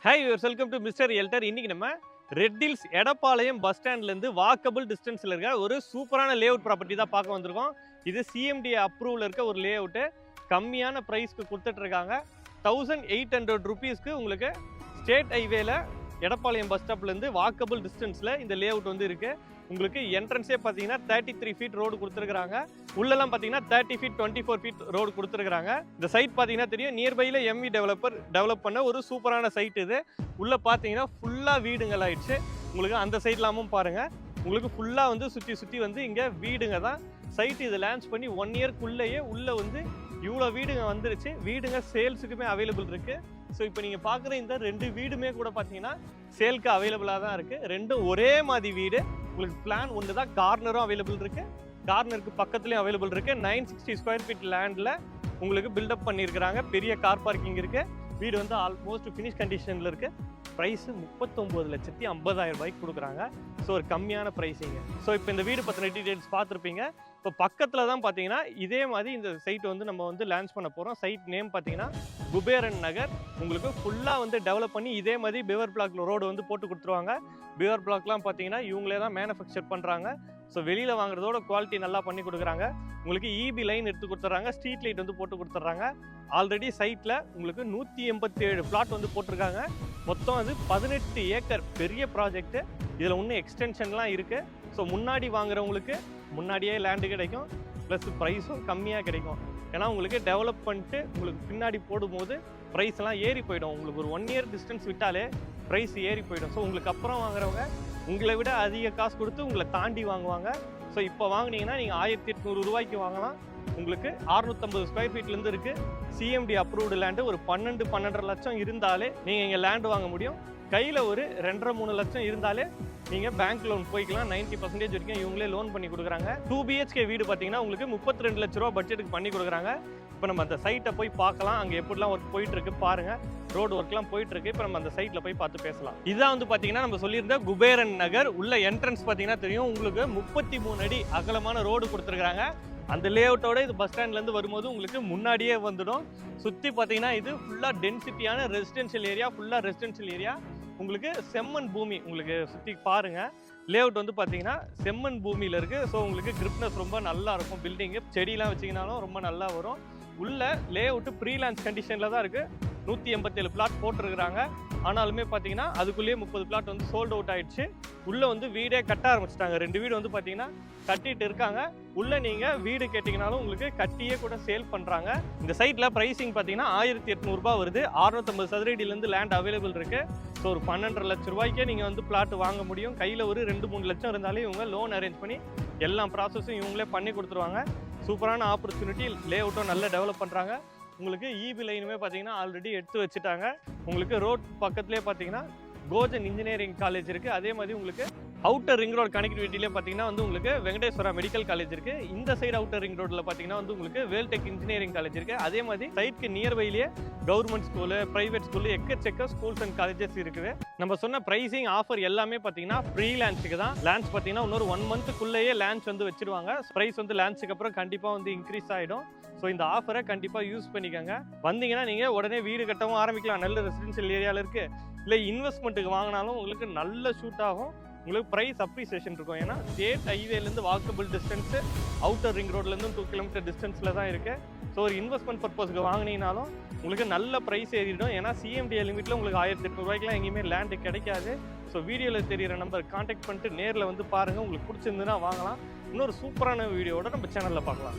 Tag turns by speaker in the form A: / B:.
A: Hi viewers, welcome to Mr. Realtor. இன்னைக்கு நம்ம red hills Edappalayam bus ஸ்டாண்ட்ல இருந்து வாக்கபிள் டிஸ்டன்ஸ்ல இருக்க ஒரு சூப்பரான லேஅவுட் ப்ராப்பர்ட்டி தான் பார்க்க வந்திருக்கோம். இது CMD அப்ரூவல் இருக்க ஒரு லேஅவுட். கம்மியான பிரைஸ்க்கு கொடுத்துட்டு இருக்காங்க. 1800 ரூபீஸ்க்கு உங்களுக்கு ஸ்டேட் ஹைவேல எடப்பாளையம் பஸ் ஸ்டாப்ல இருந்து வாக்கபிள் டிஸ்டன்ஸ்ல இந்த லேஅவுட் வந்து இருக்கு. உங்களுக்கு என்ட்ரன்ஸே பார்த்தீங்கன்னா 33 ஃபீட் ரோடு கொடுத்துருக்காங்க. உள்ளெல்லாம் பார்த்தீங்கன்னா 30 ஃபீட் 24 ஃபீட் ரோடு கொடுத்துருக்காங்க. இந்த சைட் பார்த்தீங்கன்னா தெரியும், நியர்பையில் MV டெவலப் பண்ண ஒரு சூப்பரான சைட் இது. உள்ளே பார்த்தீங்கன்னா ஃபுல்லாக வீடுங்கள் ஆயிடுச்சு. உங்களுக்கு அந்த சைட்லாமும் பாருங்கள், உங்களுக்கு ஃபுல்லாக வந்து சுற்றி வந்து இங்கே வீடுங்க தான். சைட் இது லான்ச் பண்ணி 1 இயர்க்குள்ளேயே உள்ளே வந்து இவ்வளோ வீடுங்க வந்துருச்சு. வீடுங்க சேல்ஸுக்குமே அவைலபிள் இருக்குது. ஸோ இப்போ நீங்கள் பார்க்குற இந்த 2 வீடுமே கூட பார்த்தீங்கன்னா சேல்க்கு அவைலபிளாக தான் இருக்குது. ரெண்டும் ஒரே மாதிரி வீடு. உங்களுக்கு பிளான் ஒன்று தான், கார்னரும் அவைலபிள் இருக்குது, கார்னருக்கு பக்கத்துலேயும் அவைலபிள் இருக்குது. 960 ஸ்கொயர் ஃபீட் லேண்டில் உங்களுக்கு பில்டப் பண்ணியிருக்கிறாங்க. பெரிய கார் பார்க்கிங் இருக்குது. வீடு வந்து ஆல்மோஸ்ட் ஃபினிஷ் கண்டிஷனில் இருக்குது. ப்ரைஸு 39,50,000 ரூபாய்க்கு கொடுக்குறாங்க. ஸோ ஒரு கம்மியான ப்ரைஸிங்க. ஸோ இப்போ இந்த வீடு பற்றின டீட்டெயில்ஸ் பார்த்துருப்பீங்க. இப்போ பக்கத்தில் தான் பார்த்தீங்கன்னா இதே மாதிரி இந்த சைட் வந்து நம்ம வந்து லான்ச் பண்ண போகிறோம். சைட் நேம் பார்த்தீங்கன்னா குபேரன் நகர். உங்களுக்கு ஃபுல்லாக வந்து டெவலப் பண்ணி இதே மாதிரி பிவர் பிளாக் ரோடு வந்து போட்டு கொடுத்துருவாங்க. பிவர் பிளாக்லாம் பார்த்தீங்கன்னா இவங்களே தான் மேனுஃபேக்சர் பண்ணுறாங்க. ஸோ வெளியில் வாங்குறதோட குவாலிட்டி நல்லா பண்ணி கொடுக்குறாங்க. உங்களுக்கு EB லைன் எடுத்து கொடுத்துட்றாங்க. ஸ்ட்ரீட் லைட் வந்து போட்டு கொடுத்துட்றாங்க. ஆல்ரெடி சைட்டில் உங்களுக்கு 187 பிளாட் வந்து போட்டிருக்காங்க. மொத்தம் அது 18 ஏக்கர் பெரிய ப்ராஜெக்ட்டு. இதில் இன்னும் எக்ஸ்டென்ஷன்லாம் இருக்குது. ஸோ முன்னாடி வாங்குறவங்களுக்கு முன்னாடியே லேண்டு கிடைக்கும், ப்ளஸ் ப்ரைஸும் கம்மியாக கிடைக்கும். ஏன்னா உங்களுக்கு டெவலப் பண்ணிட்டு உங்களுக்கு பின்னாடி போடும்போது ப்ரைஸ்லாம் ஏறி போயிடும். உங்களுக்கு ஒரு 1 இயர் டிஸ்டன்ஸ் விட்டாலே ப்ரைஸ் ஏறி போயிடும். ஸோ உங்களுக்கு அப்புறம் வாங்குறவங்க உங்களை விட அதிக காசு கொடுத்து உங்களை தாண்டி வாங்குவாங்க. ஸோ இப்போ வாங்கினீங்கன்னா நீங்கள் 1800 ரூபாய்க்கு வாங்கலாம். உங்களுக்கு 650 ஸ்கொயர் ஃபீட்லேருந்து இருக்குது. CMD approved land. ஒரு 12-12.5 லட்சம் இருந்தாலே நீங்கள் இங்கே லேண்டு வாங்க முடியும். கையில் ஒரு 2.5-3 லட்சம் இருந்தாலே நீங்கள் பேங்க் லோன் போய்க்கலாம். 90% வரைக்கும் இவங்களே லோன் பண்ணி கொடுக்குறாங்க. 2 BHK வீடு பார்த்தீங்கன்னா உங்களுக்கு 32 லட்ச ரூபா பட்ஜெட்டுக்கு பண்ணி கொடுக்குறாங்க. இப்போ நம்ம அந்த சைட்டை போய் பார்க்கலாம். அங்கே எப்படிலாம் ஒர்க் போயிட்டுருக்கு பாருங்கள். ரோடு ஒர்க்லாம் போயிட்டுருக்கு. இப்போ நம்ம அந்த சைட்டில் போய் பார்த்து பேசலாம். இதான் வந்து பார்த்தீங்கன்னா நம்ம சொல்லியிருந்த குபேரன் நகர். உள்ள என்ட்ரன்ஸ் பார்த்தீங்கன்னா தெரியும், உங்களுக்கு 33 அடி அகலமான ரோடு கொடுத்துருக்காங்க. அந்த லேஅவுட்டோட இது பஸ் ஸ்டாண்ட்லேருந்து வரும்போது உங்களுக்கு முன்னாடியே வந்துடும். சுற்றி பார்த்தீங்கன்னா இது ஃபுல்லாக டென்சிட்டியான ரெசிடென்ஷியல் ஏரியா. ஃபுல்லாக ரெசிடென்ஷியல் ஏரியா. உங்களுக்கு செம்மண் பூமி. உங்களுக்கு சுற்றி பாருங்கள். லேஅவுட் வந்து பார்த்தீங்கன்னா செம்மண் பூமியில் இருக்குது. ஸோ உங்களுக்கு கிரிப்னஸ் ரொம்ப நல்லா இருக்கும். பில்டிங்கு செடியெலாம் வச்சிங்கனாலும் ரொம்ப நல்லா வரும். உள்ள லேஅவுட்டு ப்ரீலான்ஸ் கண்டிஷனில் தான் இருக்குது. 187 பிளாட் போட்டிருக்கிறாங்க. ஆனாலுமே பார்த்தீங்கன்னா அதுக்குள்ளேயே 30 பிளாட் வந்து சோல்ட் அவுட் ஆகிடுச்சு. உள்ளே வந்து வீடே கட்ட ஆரம்பிச்சிட்டாங்க. 2 வீடு வந்து பார்த்தீங்கன்னா கட்டிட்டு இருக்காங்க. உள்ளே நீங்கள் வீடு கேட்டிங்கனாலும் உங்களுக்கு கட்டியே கூட சேல் பண்ணுறாங்க. இந்த சைட்டில் ப்ரைஸிங் பார்த்தீங்கன்னா 1800 ரூபா வருது. 650 சதுரடியிலேருந்து லேண்ட் அவைலபிள் இருக்குது. ஸோ ஒரு 12.5 லட்ச ரூபாய்க்கே நீங்கள் வந்து பிளாட் வாங்க முடியும். கையில் ஒரு 2-3 லட்சம் இருந்தாலே இவங்க லோன் அரேஞ்ச் பண்ணி எல்லா ப்ராசஸும் இவங்களே பண்ணி கொடுத்துருவாங்க. சூப்பரான ஆப்பர்ச்சுனிட்டி. லேஅவுட்டும் நல்லா டெவலப் பண்ணுறாங்க. உங்களுக்கு EB லைனுமே பார்த்தீங்கன்னா ஆல்ரெடி எடுத்து வச்சுட்டாங்க. உங்களுக்கு ரோட் பக்கத்துலேயே பார்த்தீங்கன்னா கோஜன் இன்ஜினியரிங் காலேஜ் இருக்குது. அதே மாதிரி உங்களுக்கு அவுட்டர் ரிங் ரோடு கனெக்டிவிட்டிலே பார்த்தீங்கன்னா வந்து உங்களுக்கு வெங்கடேஸ்வரா மெடிக்கல் காலேஜ் இருக்குது. இந்த சைடு அவுட்டர் ரிங் ரோட்டில் பார்த்தீங்கன்னா வந்து உங்களுக்கு வேல்டெக் இன்ஜினியரிங் காலேஜ் இருக்குது. அதே மாதிரி சைட்க்கு நியர்பைலேயே கவர்மெண்ட் ஸ்கூலு, ப்ரைவேட் ஸ்கூலு, எக்கச்சக்க ஸ்கூல்ஸ் அண்ட் காலேஜஸ் இருக்குது. நம்ம சொன்ன ப்ரைஸிங் ஆஃபர் எல்லாமே பார்த்தீங்கன்னா ஃப்ரீ லான்ச்சுக்கு தான். லான்ச் பார்த்தீங்கன்னா இன்னொரு 1 மந்த்துக்குள்ளேயே லான்ச் வந்து வச்சிருவாங்க. ப்ரைஸ் வந்து லான்ச்சுக்கு அப்புறம் கண்டிப்பாக வந்து இன்க்ரீஸ் ஆகிடும். ஸோ இந்த ஆஃபரை கண்டிப்பாக யூஸ் பண்ணிக்கோங்க. வந்தீங்கன்னா நீங்கள் உடனே வீடு கட்டவும் ஆரம்பிக்கலாம். நல்ல ரெசிடென்ஷியல் ஏரியாவில் இருக்குது. இல்லை இன்வெஸ்ட்மெண்ட்டுக்கு வாங்கினாலும் உங்களுக்கு நல்ல ஷூட் ஆகும். உங்களுக்கு ப்ரைஸ் அப்ரிசியேஷன் இருக்கும். ஏன்னா ஸ்டேட் ஹைவேலேருந்து வாக்கபிள் டிஸ்டன்ஸு, அவுட்டர் ரிங் ரோட்லேருந்து 2 கிலோமீட்டர் டிஸ்டன்ஸில் தான் இருக்குது. ஸோ ஒரு இன்வெஸ்ட்மெண்ட் பர்பஸ்க்கு வாங்கினீங்கனாலும் உங்களுக்கு நல்ல ப்ரைஸ் ஏறிடும். ஏன்னா CMD லிமிட்டில் உங்களுக்கு 1800 ரூபாய்க்குலாம் எங்கேயுமே லேண்டு கிடைக்காது. ஸோ வீடியோவில் தெரிகிற நம்பர் கான்டாக்ட் பண்ணிட்டு நேரில் வந்து பாருங்கள். உங்களுக்கு பிடிச்சிருந்துன்னா வாங்கலாம். இன்னொரு சூப்பரான வீடியோவோட நம்ம சேனலில் பார்க்கலாம்.